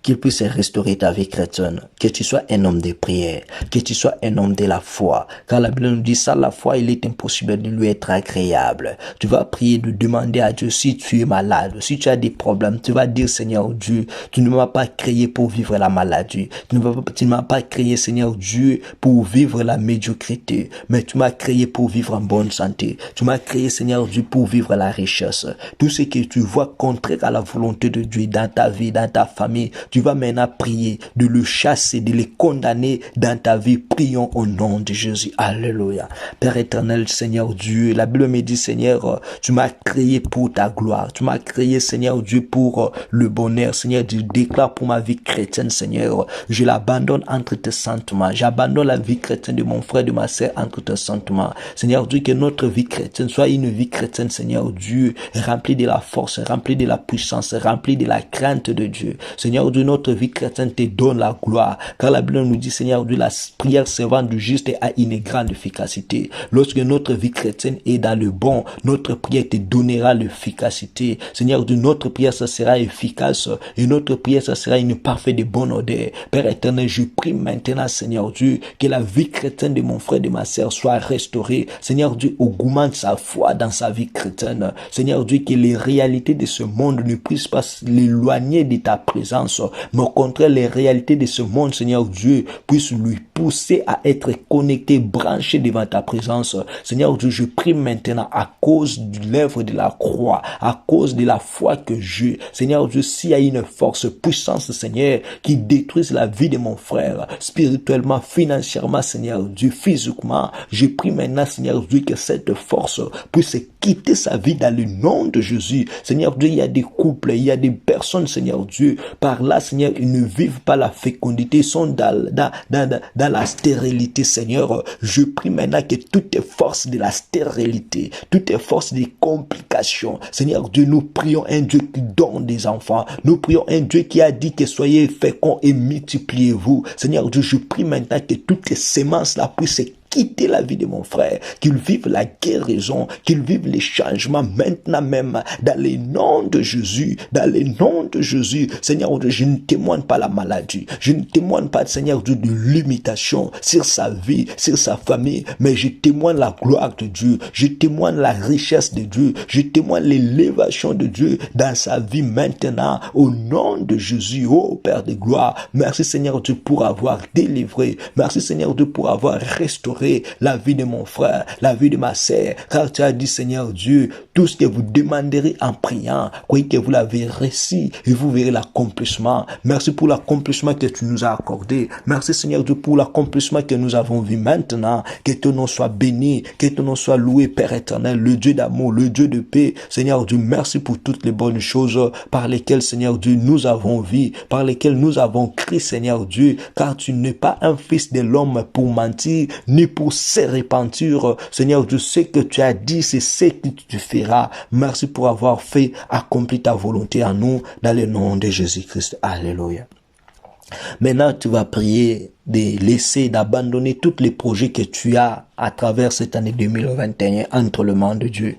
qu'il puisse restaurer ta vie chrétienne, que tu sois un homme de prière, que tu sois un homme de la foi, car la Bible nous dit ça, la foi, il est impossible de lui être agréable. Tu vas prier, de demander à Dieu si tu es malade, si tu as des problèmes, tu vas dire, Seigneur Dieu, tu ne m'as pas créé pour vivre la maladie, tu ne m'as pas créé, Seigneur Dieu, pour vivre la médiocrité, mais tu m'as créé pour vivre en bonne santé, tu m'as créé, Seigneur Dieu, pour vivre la richesse. Tout ce que tu vois contraire à la volonté de Dieu dans ta vie, dans ta famille, tu vas maintenant prier de le chasser, de le condamner dans ta vie. Prions au nom de Jésus. Alléluia. Père éternel, Seigneur Dieu, la Bible me dit, Seigneur, tu m'as créé pour ta gloire. Tu m'as créé, Seigneur Dieu, pour le bonheur. Seigneur Dieu, déclare pour ma vie chrétienne, Seigneur, je l'abandonne entre tes sentiments. J'abandonne la vie chrétienne de mon frère, de ma sœur entre tes sentiments. Seigneur Dieu, que notre vie chrétienne soit une vie chrétienne, Seigneur Dieu, remplie de la force, remplie de la puissance, remplie de la crainte de Dieu. Seigneur Dieu, notre vie chrétienne te donne la gloire. Car la Bible nous dit, Seigneur Dieu, la prière servante du juste a une grande efficacité. Lorsque notre vie chrétienne est dans le bon, notre prière te donnera l'efficacité. Seigneur Dieu, notre prière, ça sera efficace. Et notre prière, ça sera une parfaite de bonne odeur. Père éternel, je prie maintenant, Seigneur Dieu, que la vie chrétienne de mon frère et de ma sœur soit restaurée. Seigneur Dieu, augmente sa foi dans sa vie chrétienne. Seigneur Dieu, que les réalités de ce monde ne puissent pas l'éloigner de ta présence. Mais au contraire, les réalités de ce monde, Seigneur Dieu, puissent lui pousser à être connecté, branché devant ta présence. Seigneur Dieu, je prie maintenant à cause de l'œuvre de la croix, à cause de la foi que j'ai. Seigneur Dieu, s'il y a une force, puissance, Seigneur, qui détruise la vie de mon frère, spirituellement, financièrement, Seigneur Dieu, physiquement, je prie maintenant, Seigneur Dieu, que cette force puisse quitter sa vie dans le nom de Jésus. Seigneur Dieu, il y a des couples, il y a des personnes, Seigneur Dieu, par là, Seigneur, ils ne vivent pas la fécondité, ils sont dans la stérilité, Seigneur. Je prie maintenant que toutes les forces de la stérilité, toutes les forces des complications, Seigneur Dieu, nous prions un Dieu qui donne des enfants. Nous prions un Dieu qui a dit que soyez féconds et multipliez-vous. Seigneur Dieu, je prie maintenant que toutes les semences là puissent quitter la vie de mon frère, qu'il vive la guérison, qu'il vive les changements maintenant même, dans le nom de Jésus, dans le nom de Jésus. Seigneur, je ne témoigne pas la maladie, je ne témoigne pas, Seigneur Dieu, de limitation sur sa vie, sur sa famille, mais je témoigne la gloire de Dieu, je témoigne la richesse de Dieu, je témoigne l'élévation de Dieu dans sa vie maintenant, au nom de Jésus. Oh Père de gloire, merci Seigneur Dieu pour avoir délivré, merci Seigneur Dieu pour avoir restauré la vie de mon frère, la vie de ma sœur, car tu as dit, Seigneur Dieu, tout ce que vous demanderez en priant, croyez que vous l'avez reçu et vous verrez l'accomplissement. Merci pour l'accomplissement que tu nous as accordé. Merci Seigneur Dieu pour l'accomplissement que nous avons vu maintenant. Que ton nom soit béni, que ton nom soit loué, Père éternel, le Dieu d'amour, le Dieu de paix. Seigneur Dieu, merci pour toutes les bonnes choses par lesquelles, Seigneur Dieu, nous avons vu, par lesquelles nous avons crié, Seigneur Dieu, car tu n'es pas un fils de l'homme pour mentir, ni pour se repentir. Seigneur Dieu, ce que tu as dit, c'est ce que tu feras. Merci pour avoir fait accomplir ta volonté en nous, dans le nom de Jésus-Christ. Alléluia. Maintenant, tu vas prier de laisser, d'abandonner tous les projets que tu as à travers cette année 2021 entre les mains de Dieu.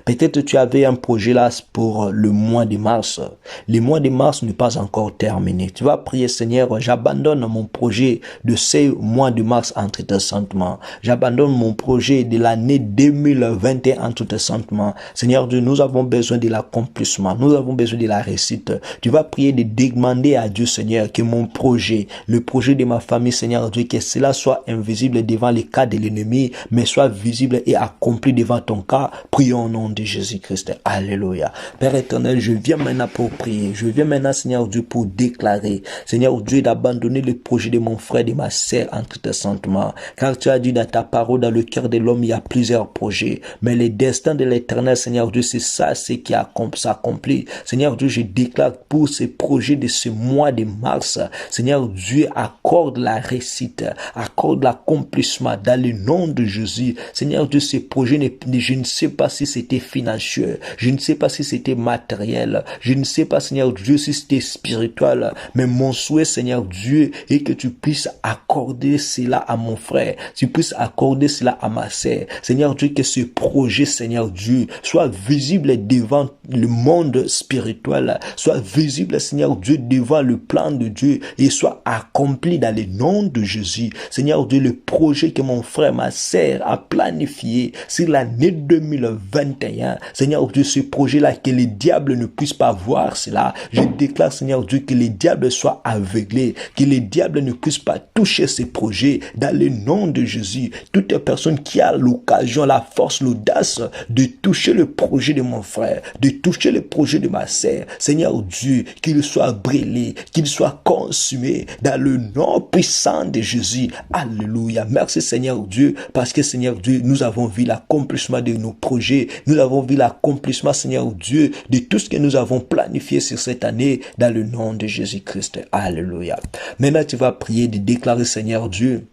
Peut-être tu avais un projet là pour le mois de mars. Le mois de mars n'est pas encore terminé. Tu vas prier, Seigneur, j'abandonne mon projet de ce mois de mars entre tes saintes mains. J'abandonne mon projet de l'année 2021 entre tes saintes mains. Seigneur Dieu, nous avons besoin de l'accomplissement. Nous avons besoin de la réussite. Tu vas prier de demander à Dieu, Seigneur, que mon projet, le projet de ma famille, Seigneur Dieu, que cela soit invisible devant les cas de l'ennemi, mais soit visible et accompli devant ton cas. Prions au nom de Jésus-Christ. Alléluia. Père éternel, je viens maintenant pour prier. Je viens maintenant, Seigneur Dieu, pour déclarer, Seigneur Dieu, d'abandonner le projet de mon frère et de ma sœur entre tes saintes mains. Car tu as dit dans ta parole, dans le cœur de l'homme, il y a plusieurs projets. Mais le destin de l'éternel, Seigneur Dieu, c'est ça, c'est qui s'accomplit. Seigneur Dieu, je déclare pour ces projets de ce mois de mars, Seigneur Dieu, accorde la réussite, accorde l'accomplissement dans le nom de Jésus. Seigneur Dieu, ces projets, je ne sais pas si c'était financier, je ne sais pas si c'était matériel, je ne sais pas, Seigneur Dieu, si c'était spirituel, mais mon souhait, Seigneur Dieu, est que tu puisses accorder cela à mon frère, tu puisses accorder cela à ma sœur. Seigneur Dieu, que ce projet, Seigneur Dieu, soit visible devant le monde spirituel, soit visible, Seigneur Dieu, devant le plan de Dieu et soit accompli dans le nom de Jésus. Seigneur Dieu, le projet que mon frère, ma sœur a planifié sur l'année 2021, Seigneur Dieu, ce projet-là, que les diables ne puissent pas voir cela. Je déclare, Seigneur Dieu, que les diables soient aveuglés, que les diables ne puissent pas toucher ces projets dans le nom de Jésus. Toute personne qui a l'occasion, la force, l'audace de toucher le projet de mon frère, de toucher le projet de ma sœur, Seigneur Dieu, qu'il soit brûlé, qu'il soit consumé dans le nom puissant de Jésus. Alléluia. Merci Seigneur Dieu, parce que Seigneur Dieu, nous avons vu l'accomplissement de nos projets, nous avons vu l'accomplissement, Seigneur Dieu, de tout ce que nous avons planifié sur cette année dans le nom de Jésus-Christ. Alléluia. Maintenant, tu vas prier de déclarer, Seigneur Dieu,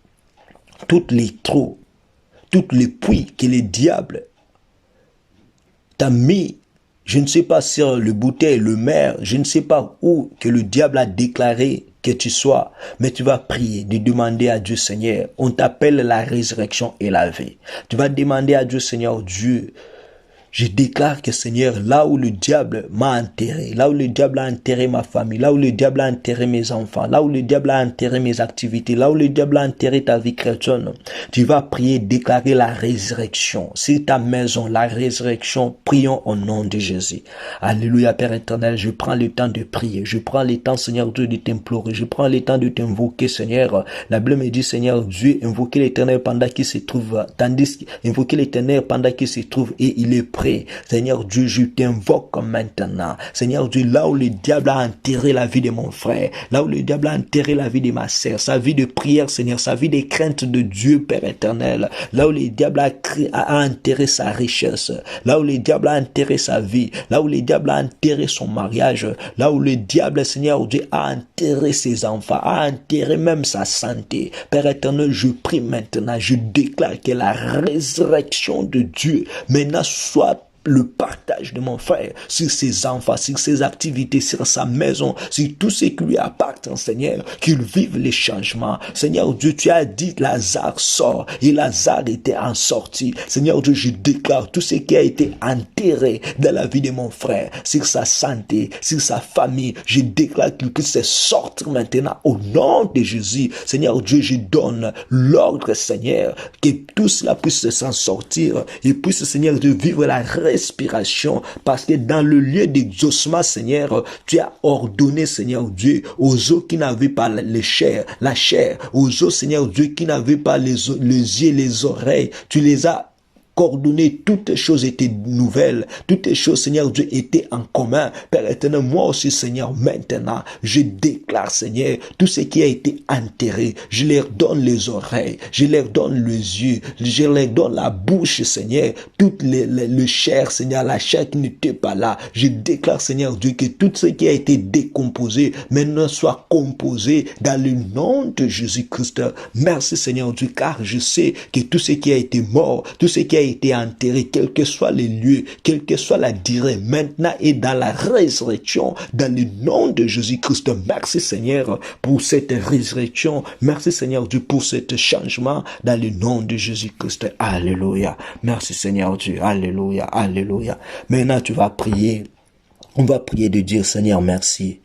toutes les trous, toutes les puits que les diables t'a mis, je ne sais pas sur le bouteille, le mer, je ne sais pas où que le diable a déclaré que tu sois, mais tu vas prier, de demander à Dieu, Seigneur, on t'appelle la résurrection et la vie. Tu vas demander à Dieu, Seigneur Dieu, je déclare que Seigneur, là où le diable m'a enterré, là où le diable a enterré ma famille, là où le diable a enterré mes enfants, là où le diable a enterré mes activités, là où le diable a enterré ta vie chrétienne, tu vas prier, déclarer la résurrection. C'est ta maison, la résurrection. Prions au nom de Jésus. Alléluia, Père éternel, je prends le temps de prier. Je prends le temps, Seigneur Dieu, de t'implorer. Je prends le temps de t'invoquer, Seigneur. La Bible me dit, Seigneur Dieu, invoquer l'éternel pendant qu'il se trouve, tandis invoquer l'éternel pendant qu'il se trouve et il est prêt. Seigneur Dieu, je t'invoque maintenant. Seigneur Dieu, là où le diable a enterré la vie de mon frère, là où le diable a enterré la vie de ma sœur, sa vie de prière, Seigneur, sa vie de crainte de Dieu, Père éternel, là où le diable a enterré sa richesse, là où le diable a enterré sa vie, là où le diable a enterré son mariage, là où le diable, Seigneur Dieu, a enterré ses enfants, a enterré même sa santé. Père éternel, je prie maintenant, je déclare que la résurrection de Dieu maintenant soit le partage de mon frère sur ses enfants, sur ses activités, sur sa maison, sur tout ce qui lui appartient, Seigneur, qu'il vive les changements. Seigneur Dieu, tu as dit Lazare sort et Lazare était en sortie. Seigneur Dieu, je déclare tout ce qui a été enterré dans la vie de mon frère, sur sa santé, sur sa famille, je déclare qu'il puisse sortir maintenant au nom de Jésus. Seigneur Dieu, je donne l'ordre, Seigneur, que tout cela puisse s'en sortir et puisse, Seigneur Dieu, vivre la respiration, parce que dans le lieu d'exaucement, Seigneur, tu as ordonné, Seigneur Dieu, aux os qui n'avaient pas la chair, aux os, Seigneur Dieu, qui n'avaient pas les yeux, les oreilles, tu les as coordonné, toutes les choses étaient nouvelles, toutes les choses, Seigneur Dieu, étaient en commun. Père éternel, moi aussi, Seigneur, maintenant, je déclare, Seigneur, tout ce qui a été enterré, je leur donne les oreilles, je leur donne les yeux, je leur donne la bouche, Seigneur, toute le chair, Seigneur, la chair qui n'était pas là. Je déclare, Seigneur Dieu, que tout ce qui a été décomposé, maintenant soit composé dans le nom de Jésus-Christ. Merci, Seigneur Dieu, car je sais que tout ce qui a été mort, tout ce qui a a été enterré, quels que soient les lieux, quelle que soit la durée, maintenant et dans la résurrection, dans le nom de Jésus-Christ. Merci Seigneur pour cette résurrection. Merci Seigneur Dieu pour ce changement dans le nom de Jésus-Christ. Alléluia. Merci Seigneur Dieu. Alléluia. Alléluia. Maintenant tu vas prier. On va prier de dire Seigneur merci.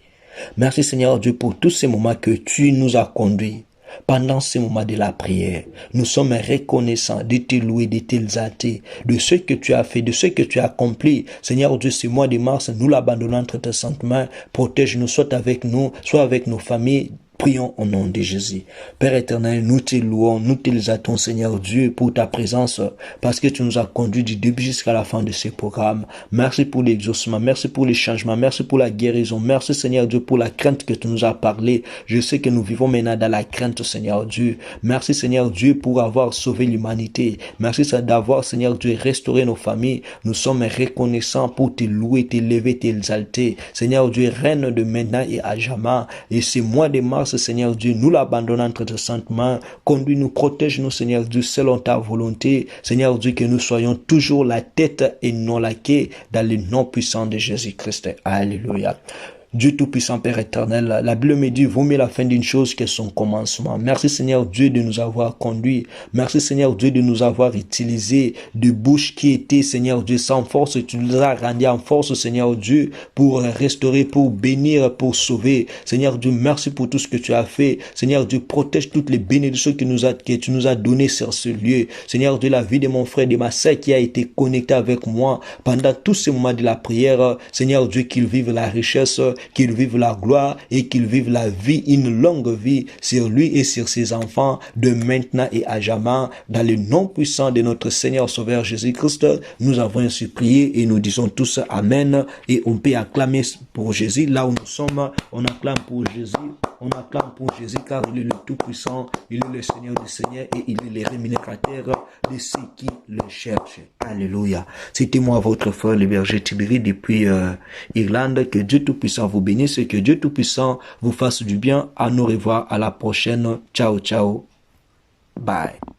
Merci Seigneur Dieu pour tous ces moments que tu nous as conduits. Pendant ces moments de la prière, nous sommes reconnaissants de te louer, de t'exalter, de ce que tu as fait, de ce que tu as accompli. Seigneur Dieu, ce mois de mars, nous l'abandonnons entre tes saintes mains. Protège-nous, soit avec nous, soit avec nos familles. Prions au nom de Jésus. Père éternel, nous te louons, nous t'exaltons, Seigneur Dieu, pour ta présence, parce que tu nous as conduits du début jusqu'à la fin de ce programme. Merci pour l'exaucement, merci pour les changements, merci pour la guérison, merci Seigneur Dieu pour la crainte que tu nous as parlé. Je sais que nous vivons maintenant dans la crainte, Seigneur Dieu. Merci Seigneur Dieu pour avoir sauvé l'humanité. Merci d'avoir, Seigneur Dieu, restauré nos familles. Nous sommes reconnaissants pour te louer, t'élever, t'exalter. Seigneur Dieu, règne de maintenant et à jamais. Et ce mois de mars, Seigneur Dieu, nous l'abandonnons entre tes saintes mains. Conduis-nous, protège-nous, Seigneur Dieu, selon ta volonté. Seigneur Dieu, que nous soyons toujours la tête et non la queue, dans le nom puissant de Jésus-Christ. Alléluia. Dieu Tout-Puissant, Père éternel, la Bible me dit, vaut mieux la fin d'une chose que son commencement. Merci Seigneur Dieu de nous avoir conduits. Merci Seigneur Dieu de nous avoir utilisés de bouche qui était, Seigneur Dieu, sans force. Tu nous as rendus en force, Seigneur Dieu, pour restaurer, pour bénir, pour sauver. Seigneur Dieu, merci pour tout ce que tu as fait. Seigneur Dieu, protège toutes les bénédictions que tu nous as données sur ce lieu. Seigneur Dieu, la vie de mon frère, de ma sœur qui a été connectée avec moi pendant tous ces moments de la prière. Seigneur Dieu, qu'il vive la richesse, qu'il vive la gloire et qu'il vive la vie, une longue vie sur lui et sur ses enfants de maintenant et à jamais. Dans le nom puissant de notre Seigneur Sauveur Jésus-Christ, nous avons ainsi prié et nous disons tous Amen. Et on peut acclamer pour Jésus. Là où nous sommes, on acclame pour Jésus. On acclame pour Jésus car il est le Tout-Puissant, il est le Seigneur des Seigneurs et il est le rémunérateur de ceux qui le cherchent. Alléluia. C'était moi, votre frère, le berger Tibéri depuis Irlande. Que Dieu Tout-Puissant vous bénisse et que Dieu Tout-Puissant vous fasse du bien. À nous revoir à la prochaine. Ciao, ciao. Bye.